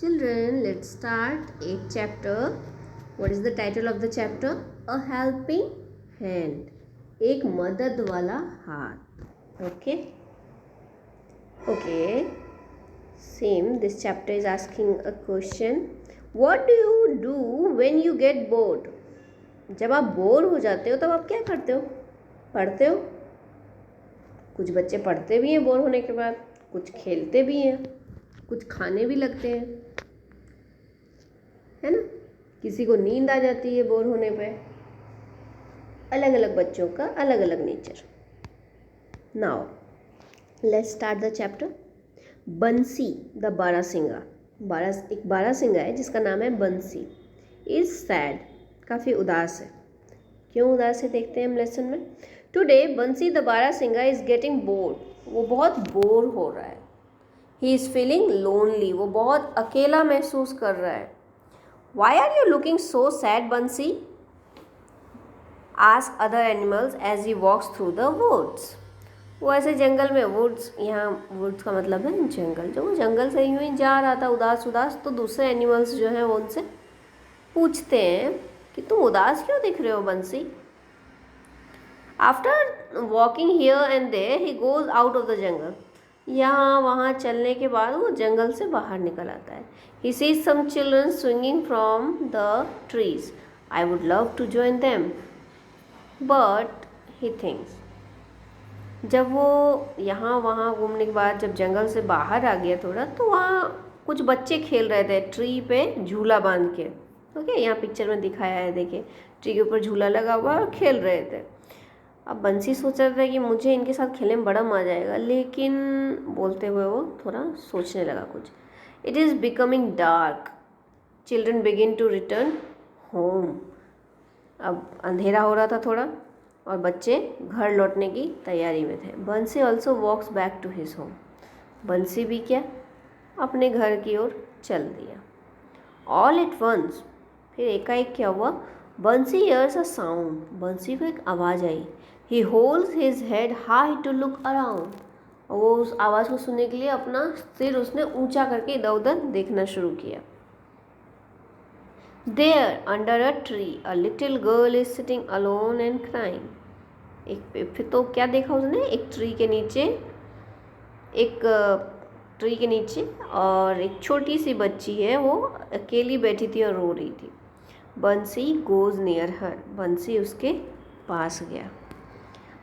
Children, let's start a chapter. What is the title of the chapter? A helping hand. एक मदद वाला हाथ. Okay. Okay. Same. This chapter is asking a question. What do you do when you get bored? जब आप bore हो जाते हो तब आप क्या करते हो? पढ़ते हो? कुछ बच्चे पढ़ते भी हैं बोर होने के बाद, कुछ खेलते भी हैं, कुछ खाने भी लगते हैं, है ना. किसी को नींद आ जाती है बोर होने पे. अलग अलग बच्चों का अलग अलग nature. Now let's start the chapter. बंसी द बारासिंगा. एक बारासिंगा है जिसका नाम है बंसी. Is sad. काफ़ी उदास है. क्यों उदास है देखते हैं हम लेसन में. Today Bansi the barasingha is getting bored. वो बहुत बोर हो रहा है. He is feeling lonely. वो बहुत अकेला महसूस कर रहा है. Why are you looking so sad Bansi? Ask other animals as he walks through the woods. वो ऐसे जंगल में, वुड्स, यहाँ वुड्स का मतलब है जंगल, जो वो जंगल से यूँ ही जा रहा था उदास उदास, तो दूसरे एनिमल्स जो हैं वो उनसे पूछते हैं कि तुम उदास क्यों दिख रहे हो Bansi. After walking here and there he goes out of the jungle. यहाँ वहाँ चलने के बाद वो जंगल से बाहर निकल आता है. He sees some children swinging from the trees. I would love to join them but he thinks. जब वो यहाँ वहाँ घूमने के बाद जब जंगल से बाहर आ गया थोड़ा, तो वहाँ कुछ बच्चे खेल रहे थे ट्री पे झूला बांध के. ओके, यहाँ पिक्चर में दिखाया है, देखिए ट्री के ऊपर झूला लगा हुआ और खेल रहे थे. अब बंसी सोच रहा था कि मुझे इनके साथ खेलने में बड़ा मजा आएगा, लेकिन बोलते हुए वो थोड़ा सोचने लगा कुछ. It is becoming dark. Children begin to return home. अब अंधेरा हो रहा था थोड़ा और बच्चे घर लौटने की तैयारी में थे. Bansi also walks back to his home. Bansi भी क्या, अपने घर की ओर चल दिया. All at once. फिर एकाएक क्या हुआ. बंसी हियर्स अ साउंड. बंसी को एक आवाज़ आई. He holds his head high to look around. वो उस आवाज़ को सुनने के लिए अपना सिर उसने ऊंचा करके इधर उधर देखना शुरू किया. There under a tree a little girl is sitting alone and crying. फिर तो क्या देखा उसने, एक ट्री के नीचे और एक छोटी सी बच्ची है, वो अकेली बैठी थी और रो रही थी. बंसी गोज नियर हर. बंसी उसके पास गया.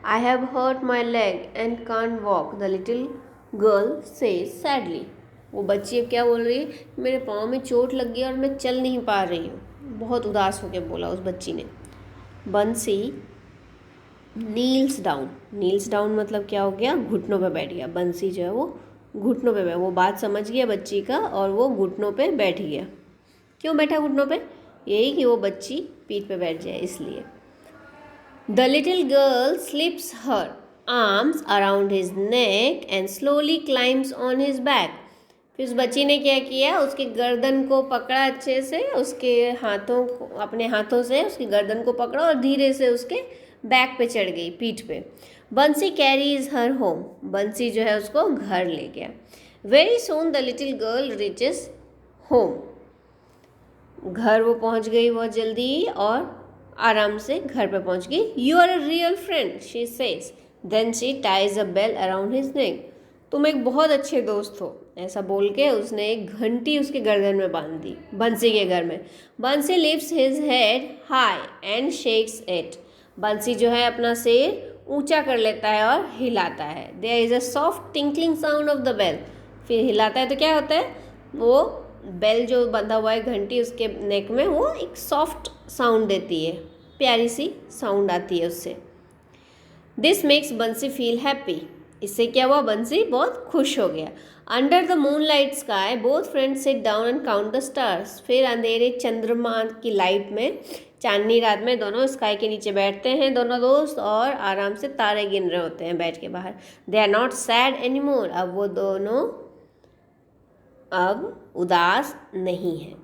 I have hurt my leg and can't walk the little girl says sadly. वो बच्ची अब क्या बोल रही है, मेरे पाँव में चोट लग गई और मैं चल नहीं पा रही हूँ. बहुत उदास होकर बोला उस बच्ची ने. बंसी नील्स डाउन. नील्स डाउन मतलब क्या हो गया, घुटनों पे बैठ गया. बंसी जो है वो घुटनों पे, वो बात समझ गया बच्ची का और वो घुटनों पे बैठ गया. क्यों बैठा घुटनों पे, यही कि वो बच्ची पीठ पे बैठ जाए इसलिए. The little girl slips her arms around his neck and slowly climbs on his back. फिर उस बच्ची ने क्या किया, उसके गर्दन को पकड़ा अच्छे से, उसके हाथों को, अपने हाथों से उसकी गर्दन को पकड़ा और धीरे से उसके बैक पे चढ़ गई, पीठ पे. बंसी कैरीज हर होम. बंसी जो है उसको घर ले गया. Very soon the little girl reaches home. घर वो पहुंच गई बहुत जल्दी और आराम से घर पे पहुंच गई. You are a real friend she says. Then she ties a bell around his neck. तुम एक बहुत अच्छे दोस्त हो, ऐसा बोल के उसने एक घंटी उसके गर्दन में बांध दी बंसी के घर में. बंसी lifts his head high and shakes it. बंसी जो है अपना सिर ऊंचा कर लेता है और हिलाता है. There is a soft tinkling sound of the bell. फिर हिलाता है तो क्या होता है, वो बेल जो बंधा हुआ है घंटी उसके नेक में, वो एक सॉफ्ट साउंड देती है, प्यारी सी साउंड आती है उससे. दिस मेक्स बंसी फील हैप्पी. इससे क्या हुआ, बंसी बहुत खुश हो गया. Under the moon light sky both friends sit down and count the stars. फिर अंधेरे चंद्रमा की लाइट में, चांदनी रात में, दोनों स्काई के नीचे बैठते हैं दोनों दोस्त और आराम से तारे गिन रहे होते हैं बैठ के बाहर. They are not sad any more. अब वो दोनों अब उदास नहीं है.